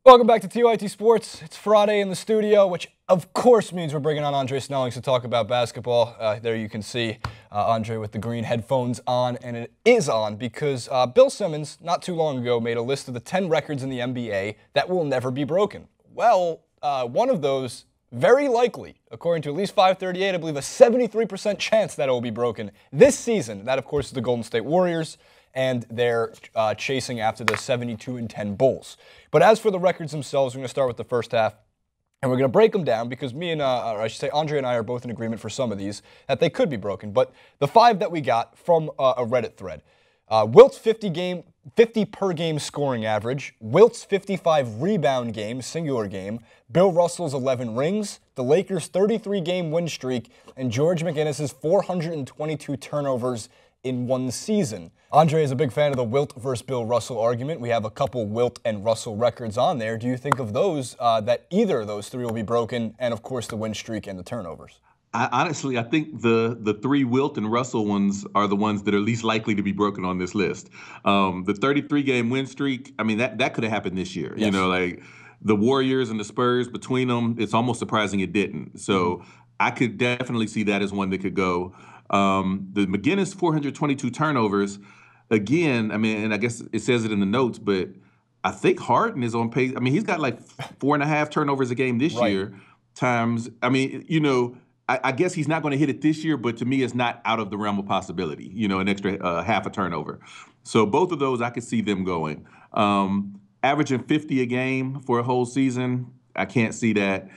Welcome back to TYT Sports. It's Friday in the studio, which of course means we're bringing on Andre Snellings to talk about basketball. There you can see Andre with the green headphones on, and it is on because Bill Simmons, not too long ago, made a list of the 10 records in the NBA that will never be broken. Well, one of those, very likely, according to at least 538, I believe a 73% chance that it will be broken this season. That, of course, is the Golden State Warriors, and they're chasing after the 72-10 Bulls. But as for the records themselves, we're going to start with the first half, and we're going to break them down because me and, or I should say, Andre and I are both in agreement for some of these that they could be broken. But the 5 that we got from a Reddit thread: Wilt's 50 per game scoring average, Wilt's 55 rebound game, singular game, Bill Russell's 11 rings, the Lakers' 33-game win streak, and George McGinnis's 422 turnovers in one season. Andre is a big fan of the Wilt versus Bill Russell argument. We have a couple Wilt and Russell records on there. Do you think of those, that either of those three will be broken, and of course the win streak and the turnovers? Honestly, I think the 3 Wilt and Russell ones are the ones that are least likely to be broken on this list. The 33-game win streak, I mean, that could have happened this year. Yes. You know, like the Warriors and the Spurs, between them, it's almost surprising it didn't. So I could definitely see that as one that could go. The McGinnis 422 turnovers, again, I mean, and I guess it says it in the notes, but I think Harden is on pace. I mean, he's got like 4.5 turnovers a game this year times. I mean, you know, I guess he's not going to hit it this year, but to me, it's not out of the realm of possibility, you know, an extra half a turnover. So both of those, I could see them going. Averaging 50 a game for a whole season, I can't see that.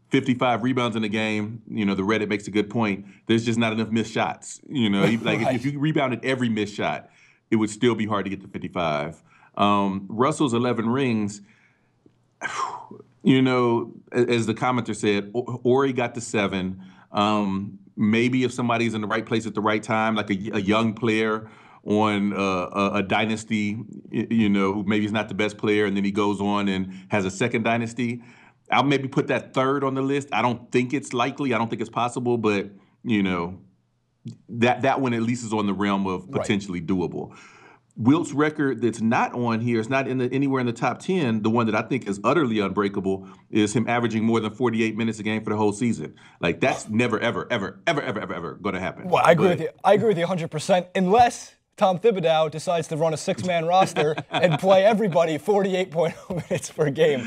55 rebounds in a game, you know, the Reddit makes a good point. There's just not enough missed shots. You know, like if you rebounded every missed shot, it would still be hard to get to 55. Russell's 11 rings, you know, as the commenter said, Ori got to 7. Maybe if somebody's in the right place at the right time, like a young player on a dynasty, you know, who maybe is not the best player, and then he goes on and has a second dynasty, I'll maybe put that 3rd on the list. I don't think it's likely. I don't think it's possible, but, you know, that one at least is on the realm of potentially doable. Wilt's record that's not on here, it's not anywhere in the top 10. The one that I think is utterly unbreakable is him averaging more than 48 minutes a game for the whole season. Like, that's never, ever, ever, ever, ever, ever, ever going to happen. Well, I agree with you. I agree with you 100%, unless Tom Thibodeau decides to run a 6-man roster and play everybody 48.0 minutes per game.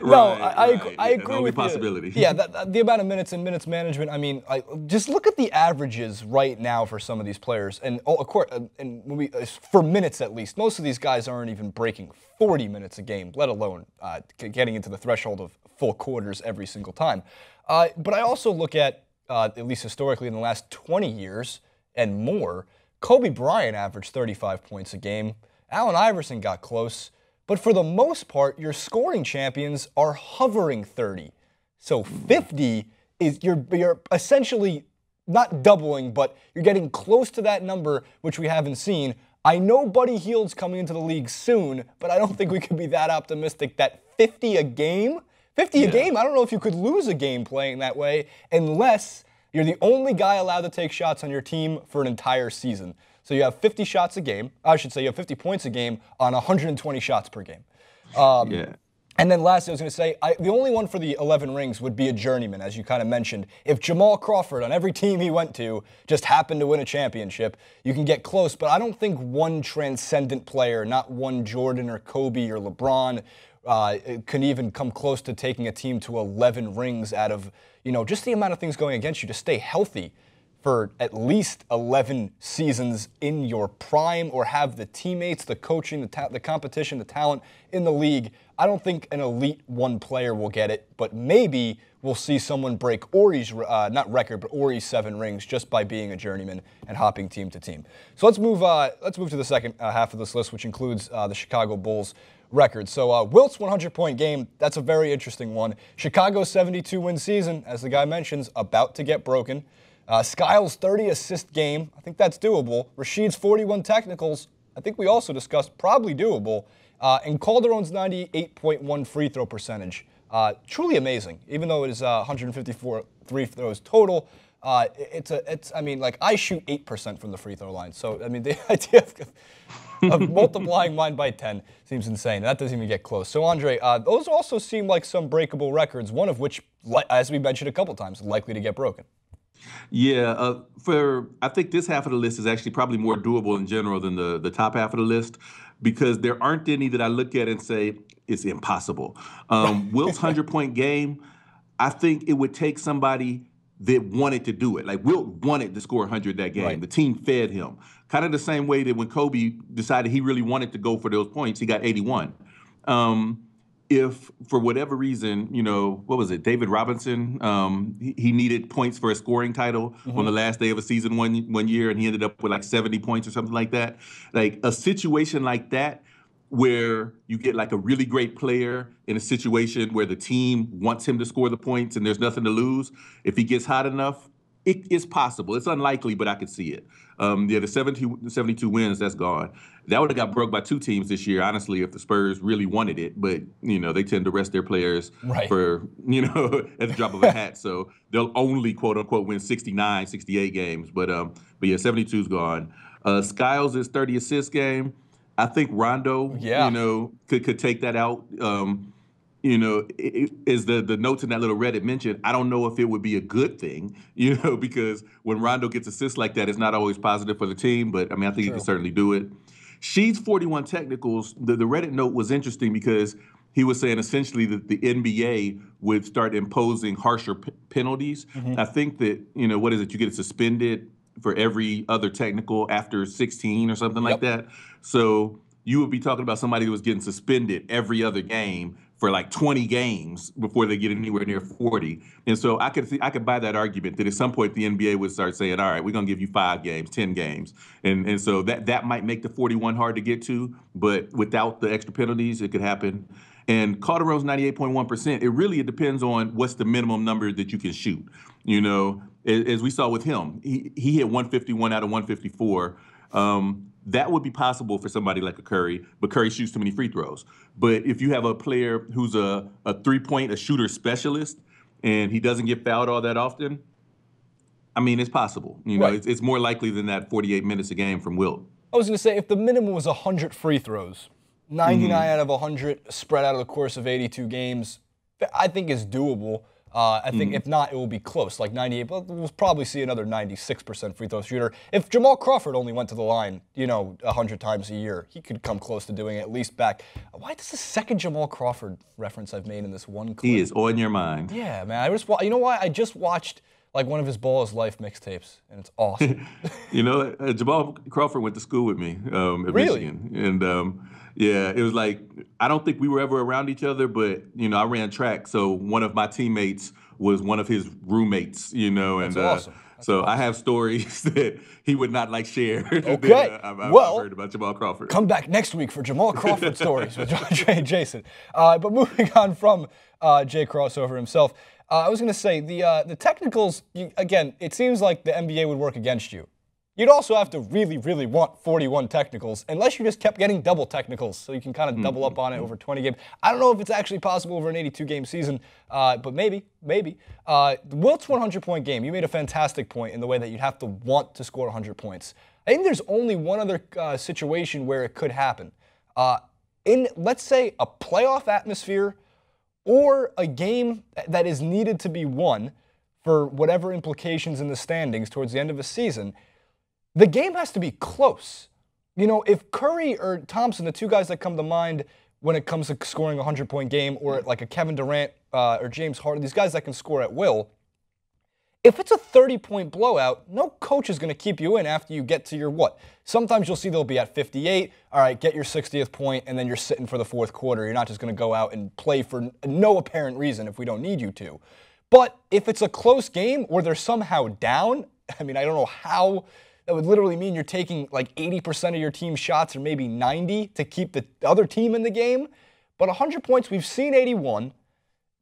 I agree with possibility. You. Yeah, the amount of minutes and minutes management. I mean, just look at the averages right now for some of these players, and of course, for minutes at least, most of these guys aren't even breaking 40 minutes a game, let alone getting into the threshold of full quarters every single time. But I also look at least historically in the last 20 years and more, Kobe Bryant averaged 35 points a game. Allen Iverson got close. But for the most part, your scoring champions are hovering 30. So 50 is, you're essentially not doubling, but you're getting close to that number, which we haven't seen. I know Buddy Hield's coming into the league soon, but I don't think we can be that optimistic that 50 a game? 50 a game? I don't know if you could lose a game playing that way unless you're the only guy allowed to take shots on your team for an entire season. So you have 50 shots a game. I should say you have 50 points a game on 120 shots per game. And then lastly, I was going to say, the only one for the 11 rings would be a journeyman, as you kind of mentioned. If Jamal Crawford, on every team he went to, just happened to win a championship, you can get close. But I don't think one transcendent player, not one Jordan or Kobe or LeBron, can even come close to taking a team to 11 rings out of, you know, just the amount of things going against you to stay healthy for at least 11 seasons in your prime, or have the teammates, the coaching, the competition, the talent in the league. I don't think an elite one player will get it, but maybe we'll see someone break Ori's, not record, but Ori's 7 rings just by being a journeyman and hopping team to team. So let's move to the second half of this list, which includes the Chicago Bulls record. So Wilt's 100-point game, that's a very interesting one. Chicago's 72-win season, as the guy mentions, about to get broken. Skiles' 30-assist game, I think that's doable. Rashid's 41 technicals, I think we also discussed, probably doable. And Calderon's 98.1 free throw percentage, truly amazing. Even though it is 154 free throws total, I mean, like, I shoot 8% from the free throw line. So, I mean, the idea of multiplying mine by 10 seems insane. That doesn't even get close. So, Andre, those also seem like some breakable records, one of which, as we mentioned a couple times, likely to get broken. Yeah, I think this half of the list is actually probably more doable in general than the top half of the list, because there aren't any that I look at and say it's impossible. Wilt's 100-point game, I think it would take somebody that wanted to do it. Like, Wilt wanted to score 100 that game. Right. The team fed him. Kind of the same way that when Kobe decided he really wanted to go for those points, he got 81. If for whatever reason, what was it, David Robinson, he needed points for a scoring title on the last day of a season one year, and he ended up with like 70 points or something like that. Like, a situation like that where you get like a really great player in a situation where the team wants him to score the points and there's nothing to lose, if he gets hot enough, it's possible. It's unlikely, but I could see it. The 72 wins, that's gone. That would have got broke by two teams this year, honestly, if the Spurs really wanted it. But, they tend to rest their players for, at the drop of a hat. So they'll only, quote unquote, win 69, 68 games. But yeah, 72's gone. Skiles' 30 assist game, I think Rondo, could take that out. As the notes in that little Reddit mentioned, I don't know if it would be a good thing, because when Rondo gets assists like that, it's not always positive for the team. But, I mean, I think he can certainly do it. Sheed's 41 technicals, the Reddit note was interesting because he was saying essentially that the NBA would start imposing harsher penalties. I think that, what is it? You get suspended for every other technical after 16 or something like that. So you would be talking about somebody who was getting suspended every other game for like 20 games before they get anywhere near 40. And so I could buy that argument that at some point the NBA would start saying, all right, we're going to give you 5 games, 10 games. And so that might make the 41 hard to get to, but without the extra penalties, it could happen. And Calderon's 98.1%, it depends on what's the minimum number that you can shoot. As we saw with him, he hit 151 out of 154. That would be possible for somebody like a Curry, but Curry shoots too many free throws. But if you have a player who's a three-point, a shooter specialist, and he doesn't get fouled all that often, I mean, it's possible. It's more likely than that 48 minutes a game from Wilt. I was going to say, if the minimum was 100 free throws, 99 out of 100 spread out of the course of 82 games, I think is doable. I think if not, it will be close, like 98, but we'll probably see another 96% free throw shooter. If Jamal Crawford only went to the line, 100 times a year, he could come close to doing it at least back. Why is this the second Jamal Crawford reference I've made in this one clip? He is on your mind. Yeah, man. You know why? I just watched like one of his Ball is Life mixtapes, and it's awesome. Jamal Crawford went to school with me at Michigan. And yeah, it was like, I don't think we were ever around each other, but, I ran track. So one of my teammates was one of his roommates, and That's awesome. So I have stories that he would not share. Okay. I've heard about Jamal Crawford. Come back next week for Jamal Crawford stories with Jay and Jason. But moving on from Jay Crossover himself, I was going to say the technicals, again, it seems like the NBA would work against you. You'd also have to really, really want 41 technicals, unless you just kept getting double technicals, so you can kind of double up on it over 20 games. I don't know if it's actually possible over an 82-game season, but maybe. Wilt's 100-point game, you made a fantastic point in the way that you'd have to want to score 100 points. I think there's only one other situation where it could happen. In, let's say, a playoff atmosphere or a game that is needed to be won for whatever implications in the standings towards the end of a season, the game has to be close. If Curry or Thompson, the two guys that come to mind when it comes to scoring a 100-point game, or like a Kevin Durant or James Harden, these guys that can score at will, if it's a 30-point blowout, no coach is going to keep you in after you get to your what? Sometimes you'll see they'll be at 58. All right, get your 60th point, and then you're sitting for the fourth quarter. You're not just going to go out and play for no apparent reason if we don't need you to. But if it's a close game or they're somehow down, I mean, I don't know how. That would literally mean you're taking like 80% of your team's shots, or maybe 90, to keep the other team in the game. But 100 points, we've seen 81,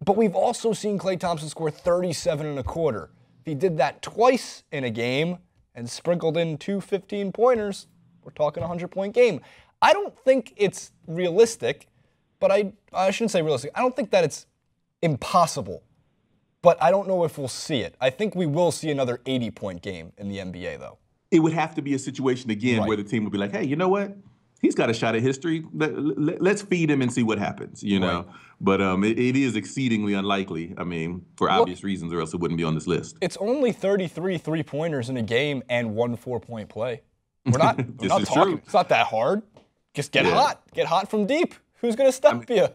but we've also seen Klay Thompson score 37 and a quarter. If he did that twice in a game and sprinkled in 2 15-pointers, we're talking a 100-point game. I don't think it's realistic, but I shouldn't say realistic. I don't think that it's impossible but I don't know if we'll see it. I think we will see another 80-point game in the NBA, though. It would have to be a situation again where the team would be like, hey, you know what? He's got a shot at history. Let's feed him and see what happens, you know? But it is exceedingly unlikely, I mean, for obvious reasons, or else it wouldn't be on this list. It's only 33 three-pointers in a game and 1 4-point play. We're not talking. True. It's not that hard. Just get hot. Get hot from deep. Who's going to stop you?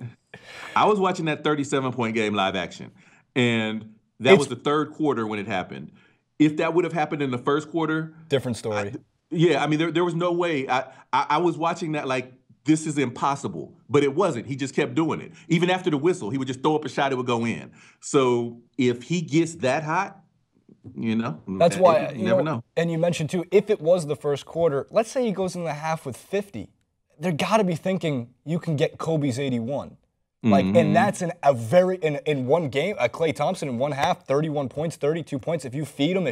I was watching that 37-point game live action, and that was the third quarter when it happened. If that would have happened in the first quarter, different story. I mean, there was no way. I was watching that like, this is impossible, but it wasn't. He just kept doing it. Even after the whistle, he would just throw up a shot, it would go in. So if he gets that hot, you know, that's why you never know. And you mentioned too, if it was the first quarter, let's say he goes in the half with 50, they're got to be thinking you can get Kobe's 81. Like, and that's in one game, Klay Thompson in one half, 31 points, 32 points. If you feed him,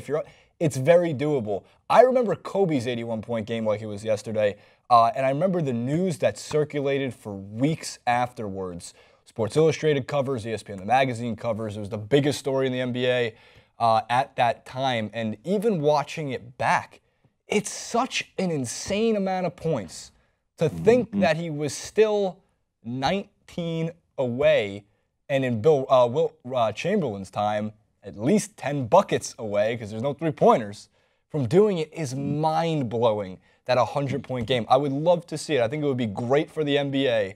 it's very doable. I remember Kobe's 81-point game like it was yesterday, and I remember the news that circulated for weeks afterwards. Sports Illustrated covers, ESPN the Magazine covers. It was the biggest story in the NBA at that time, and even watching it back, it's such an insane amount of points to think that he was still 19 away, and in Wilt Chamberlain's time, at least 10 buckets away, because there's no three-pointers, from doing it is mind-blowing, that 100-point game. I would love to see it. I think it would be great for the NBA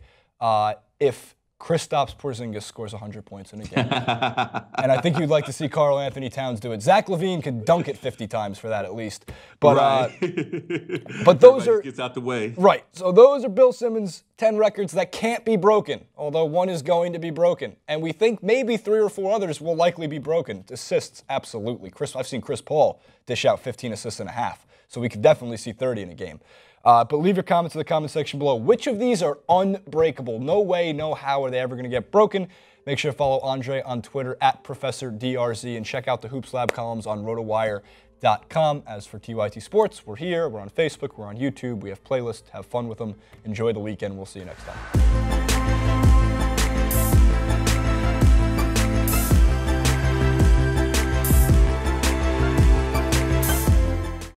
if Kristaps Porzingis scores 100 points in a game. And I think you'd like to see Karl Anthony Towns do it. Zach LaVine could dunk it 50 times for that at least. But but those are gets out the way. Right. So those are Bill Simmons' 10 records that can't be broken, although one is going to be broken. And we think maybe 3 or 4 others will likely be broken. Assists, absolutely. I've seen Chris Paul dish out 15 assists and a half. So we could definitely see 30 in a game. But leave your comments in the comment section below. Which of these are unbreakable? No way, no how are they ever going to get broken. Make sure to follow Andre on Twitter at ProfessorDRZ and check out the Hoops Lab columns on rotowire.com. As for TYT Sports, we're here. We're on Facebook. We're on YouTube. We have playlists. Have fun with them. Enjoy the weekend. We'll see you next time.